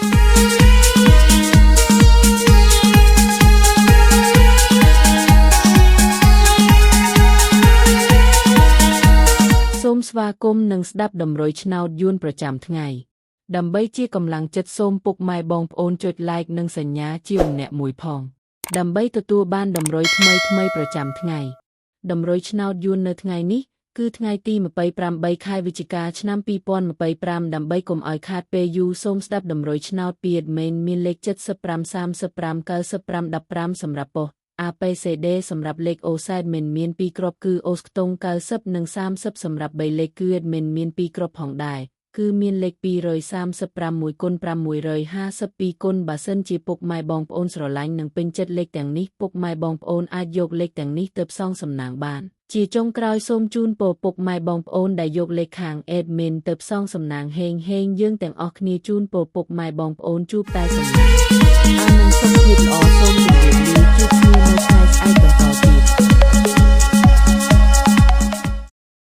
សូមស្វាគមន៍និងស្ដាប់តម្រុយឆ្នោតយួនប្រចាំថ្ងៃដើម្បីជាកម្លាំងចិត្តសូមពុកម៉ែបងប្អូនចុច like និងសញ្ញាជាម្នាក់មួយផងដើម្បីទទួលបានតម្រុយថ្មីប្រចាំថ្ងៃតម្រុយឆ្នោតយួននៅថ្ងៃនេះគឺថ្ងៃទី28ខែវិច្ឆិកាឆ្នាំ2025ដើម្បីកុំឲ្យខាតពេលយូរសូមស្ដាប់តម្រុយឆ្នោតពី admin មានលេខ75 35 95 15សម្រាប់ប៉ុស្តិ៍APCD សម្រាប់លេខ OSIDE មាន2គ្រាប់គឺ OS ខ្ទង់90និង30សម្រាប់3លេខគឺ admin មាន2គ្រាប់ផងដែរគឺមានលេខ235 1x652 គុណបើសិនជាពុកម៉ែបងប្អូនស្រឡាញ់និងពេញចិត្តលេខទាំងនេះពុកម៉ែបងប្អូនអាចយកលេខទាំងនេះទៅផ្សងសំណាងបានជាចុងក្រោយសូមជូនពរពុកម៉ែបងប្អូនដែលយកលេខខាង admin ទៅផ្សងសំណាងហេងយើងទាំងអស់គ្នាជូនពរពុកម៉ែបងប្អូនជួបតែសំណាងអាននិងសុខភាពល្អសូម